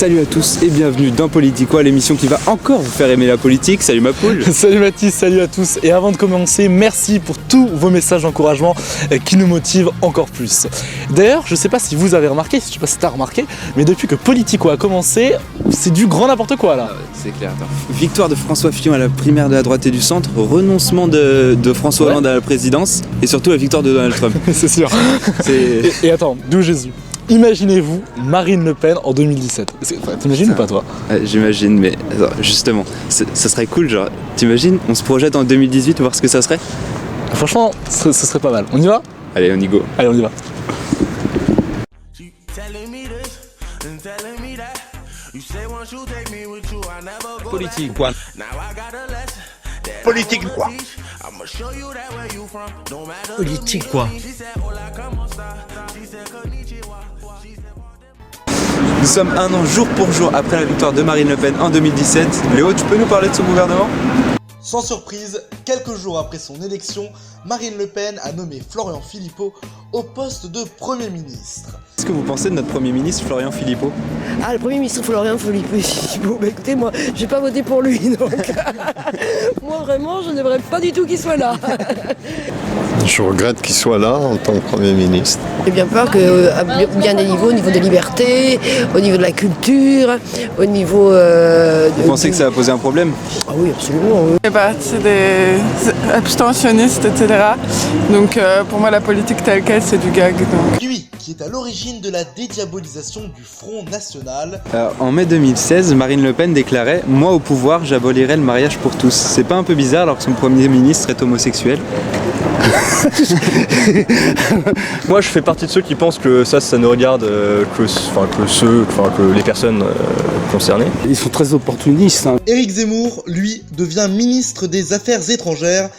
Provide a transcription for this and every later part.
Salut à tous et bienvenue dans Politiquois, l'émission qui va encore vous faire aimer la politique. Salut ma poule. Salut Mathis, salut à tous. Et avant de commencer, merci pour tous vos messages d'encouragement qui nous motivent encore plus. D'ailleurs, je sais pas si vous avez remarqué, je sais pas si tu as remarqué, mais depuis que Politiquois a commencé, c'est du grand n'importe quoi là. Ah ouais, c'est clair. Attends. Victoire de François Fillon à la primaire de la droite et du centre, renoncement de François Hollande à la présidence et surtout la victoire de Donald Trump. C'est sûr. Et attends, d'où Jésus. Imaginez-vous Marine Le Pen en 2017. T'imagines ou pas toi? J'imagine, mais attends, justement, ça serait cool, genre, t'imagines, on se projette en 2018 voir ce que ça serait? Franchement, ce serait pas mal. On y va? Allez, on y go. Allez, on y va. Politiquois. Politiquois. Politiquois. Nous sommes un an jour pour jour après la victoire de Marine Le Pen en 2017. Léo, tu peux nous parler de son gouvernement? Sans surprise, quelques jours après son élection, Marine Le Pen a nommé Florian Philippot au poste de Premier ministre. Qu'est-ce que vous pensez de notre Premier ministre Florian Philippot? Ah, le Premier ministre Florian Philippot, bah écoutez, moi, j'ai pas voté pour lui, donc moi vraiment, je n'aimerais pas du tout qu'il soit là. Je regrette qu'il soit là en tant que Premier ministre. J'ai bien peur qu'à bien des niveaux, au niveau des libertés, au niveau de la culture, au niveau... Vous pensez que ça va poser un problème? Ah oui, absolument. Oui. Je fais partie des abstentionnistes, etc. Donc pour moi, la politique telle qu'elle, c'est du gag. Donc. Lui, qui est à l'origine de la dédiabolisation du Front National. En mai 2016, Marine Le Pen déclarait « Moi au pouvoir, j'abolirai le mariage pour tous ». C'est pas un peu bizarre alors que son Premier ministre est homosexuel? Moi je fais partie de ceux qui pensent que ça ne regarde que les personnes concernées. Ils sont très opportunistes. Éric Zemmour, lui, devient ministre des Affaires étrangères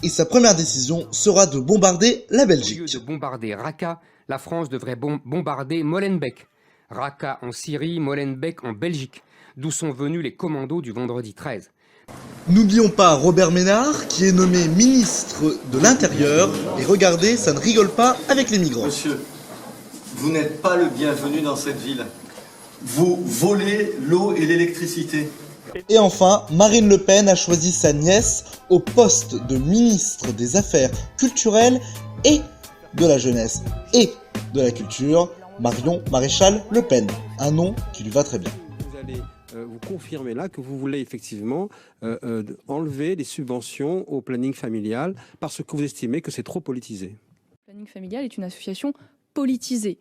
et sa première décision sera de bombarder la Belgique. Au lieu de bombarder Raqqa, la France devrait bombarder Molenbeek. Raqqa en Syrie, Molenbeek en Belgique, d'où sont venus les commandos du vendredi 13. N'oublions pas Robert Ménard, qui est nommé ministre de l'Intérieur. Et regardez, ça ne rigole pas avec les migrants. Monsieur, vous n'êtes pas le bienvenu dans cette ville. Vous volez l'eau et l'électricité. Et enfin, Marine Le Pen a choisi sa nièce au poste de ministre des Affaires culturelles et de la jeunesse et de la culture, Marion Maréchal Le Pen. Un nom qui lui va très bien. Vous confirmez là que vous voulez effectivement enlever les subventions au planning familial parce que vous estimez que c'est trop politisé. Le planning familial est une association politisée.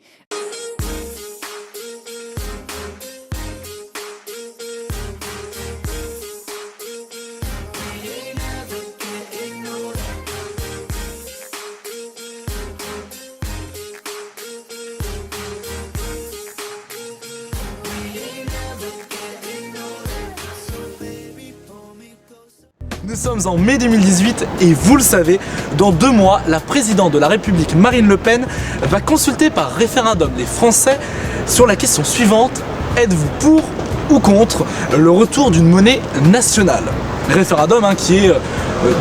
Nous sommes en mai 2018 et vous le savez, dans 2 mois, la présidente de la République, Marine Le Pen, va consulter par référendum les Français sur la question suivante: êtes-vous pour ou contre le retour d'une monnaie nationale? Référendum qui est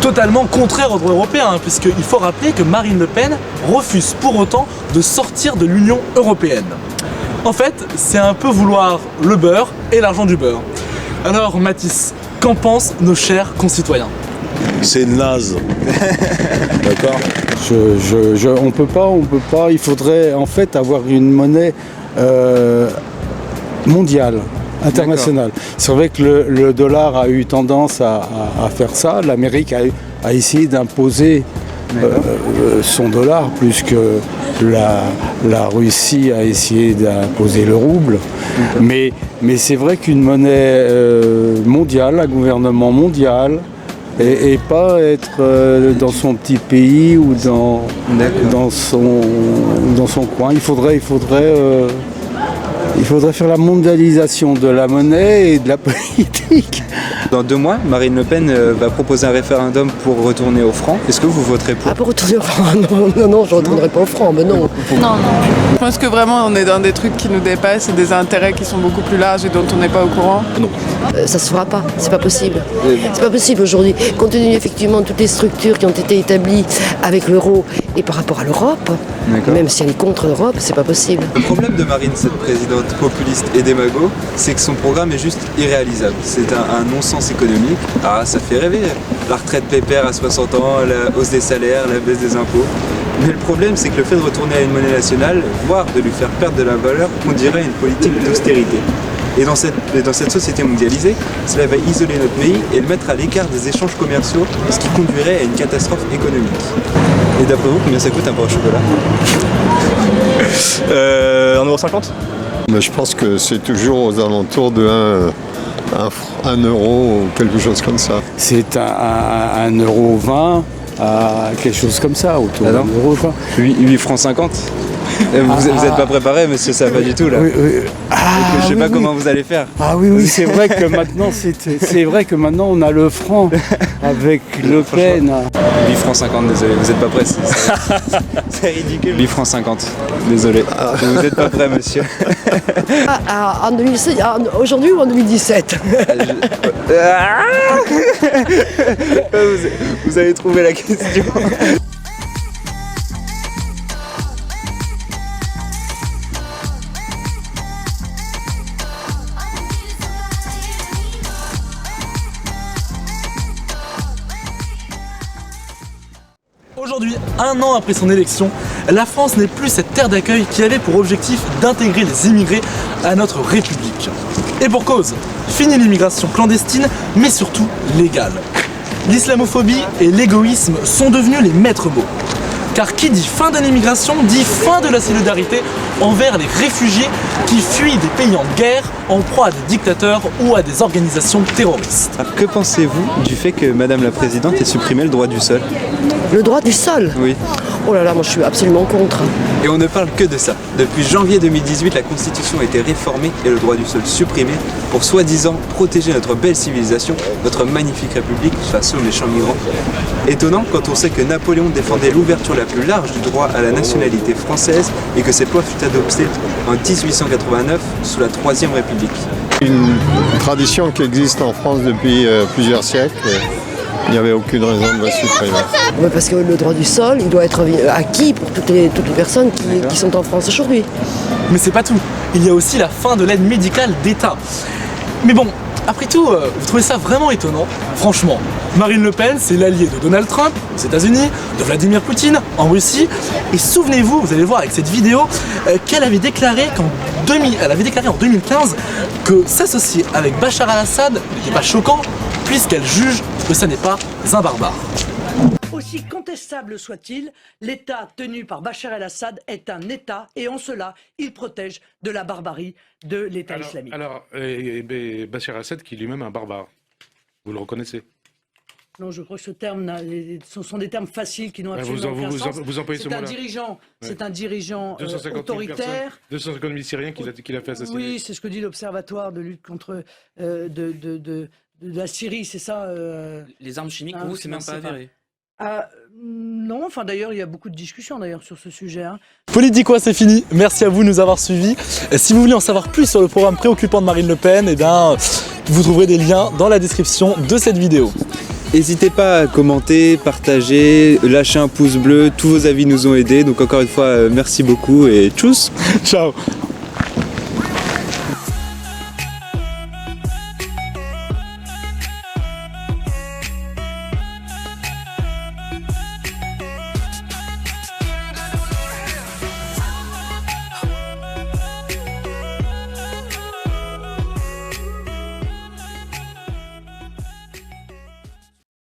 totalement contraire au droit européen, puisqu'il faut rappeler que Marine Le Pen refuse pour autant de sortir de l'Union européenne. En fait, c'est un peu vouloir le beurre et l'argent du beurre. Alors Mathis, qu'en pensent nos chers concitoyens? C'est naze. D'accord. On peut pas. Il faudrait en fait avoir une monnaie mondiale, internationale. C'est vrai que le dollar a eu tendance à faire ça. L'Amérique a essayé d'imposer son dollar plus que la Russie a essayé d'imposer le rouble. Mais c'est vrai qu'une monnaie mondiale, un gouvernement mondial, et pas être dans son petit pays ou dans son coin. Il faudrait faire la mondialisation de la monnaie et de la politique Dans 2 mois, Marine Le Pen va proposer un référendum pour retourner au franc. Est-ce que vous voterez pour? Ah, pour retourner au franc? Non, je ne retournerai pas au franc, mais non. Non. Je pense que vraiment on est dans des trucs qui nous dépassent et des intérêts qui sont beaucoup plus larges et dont on n'est pas au courant. Ça se fera pas, c'est pas possible. C'est pas possible aujourd'hui. Compte tenu effectivement de toutes les structures qui ont été établies avec l'euro et par rapport à l'Europe, même si elle est contre l'Europe, c'est pas possible. Le problème de Marine, cette présidente populiste et démago, c'est que son programme est juste irréalisable. C'est un non-sens économique. Ah, ça fait rêver. La retraite pépère à 60 ans, la hausse des salaires, la baisse des impôts. Mais le problème, c'est que le fait de retourner à une monnaie nationale, voire de lui faire perdre de la valeur, conduirait à une politique d'austérité. Et dans cette société mondialisée, cela va isoler notre pays et le mettre à l'écart des échanges commerciaux, ce qui conduirait à une catastrophe économique. Et d'après vous, combien ça coûte un pain au chocolat? 1,50 €. Mais je pense que c'est toujours aux alentours de 1 euro ou quelque chose comme ça. C'est 1,20 € à quelque chose comme ça, autour de 1,20 €. 8 francs 50. Vous n'êtes pas préparé, monsieur, ça va pas du tout là. Oui. Je sais pas comment vous allez faire. Ah oui, c'est vrai que maintenant on a le franc avec Le Pen. 8 francs 50, désolé, vous n'êtes pas prêt. C'est ridicule. 8 francs 50, désolé. Vous n'êtes pas prêt, monsieur. En 2016, aujourd'hui ou en 2017? Vous avez trouvé la question. Aujourd'hui, 1 an après son élection, la France n'est plus cette terre d'accueil qui avait pour objectif d'intégrer les immigrés à notre République. Et pour cause, fini l'immigration clandestine, mais surtout légale. L'islamophobie et l'égoïsme sont devenus les maîtres mots. Car qui dit fin de l'immigration dit fin de la solidarité envers les réfugiés qui fuient des pays en guerre, en proie à des dictateurs ou à des organisations terroristes. Alors, que pensez-vous du fait que Madame la Présidente ait supprimé le droit du sol? Le droit du sol? Oui. Oh là là, moi je suis absolument contre. Et on ne parle que de ça. Depuis janvier 2018, la Constitution a été réformée et le droit du sol supprimé pour soi-disant protéger notre belle civilisation, notre magnifique République face aux méchants migrants. Étonnant quand on sait que Napoléon défendait l'ouverture la plus large du droit à la nationalité française et que cette loi fut adoptée en 1889 sous la Troisième République. Une tradition qui existe en France depuis plusieurs siècles. Il n'y avait aucune raison de la supprimer. Ouais, parce que le droit du sol, il doit être acquis pour toutes les personnes qui sont en France aujourd'hui. Mais c'est pas tout. Il y a aussi la fin de l'aide médicale d'État. Mais bon, après tout, vous trouvez ça vraiment étonnant? Franchement, Marine Le Pen, c'est l'allié de Donald Trump aux États-Unis, de Vladimir Poutine en Russie. Et souvenez-vous, vous allez voir avec cette vidéo, qu'elle avait déclaré en 2015 que s'associer avec Bachar al-Assad n'était pas choquant, puisqu'elle juge que ça n'est pas un barbare. Aussi contestable soit-il, l'État tenu par Bachar el-Assad est un État et en cela, il protège de la barbarie de l'État islamique. Alors, Bachar el-Assad qui est lui-même un barbare, vous le reconnaissez? Non, je crois que ce sont des termes faciles qui n'ont absolument aucun sens. Vous employez ce mot-là. C'est un dirigeant autoritaire. 250 000 Syriens qu'il a fait assassiner. Oui, c'est ce que dit l'Observatoire de lutte contre de la Syrie, c'est ça. Les armes chimiques, pour vous, c'est même pas avéré. Non, enfin d'ailleurs, il y a beaucoup de discussions d'ailleurs sur ce sujet. Politiquois, c'est fini. Merci à vous de nous avoir suivis. Si vous voulez en savoir plus sur le programme préoccupant de Marine Le Pen, eh bien, vous trouverez des liens dans la description de cette vidéo. N'hésitez pas à commenter, partager, lâcher un pouce bleu, tous vos avis nous ont aidés. Donc encore une fois, merci beaucoup et tchuss. Ciao.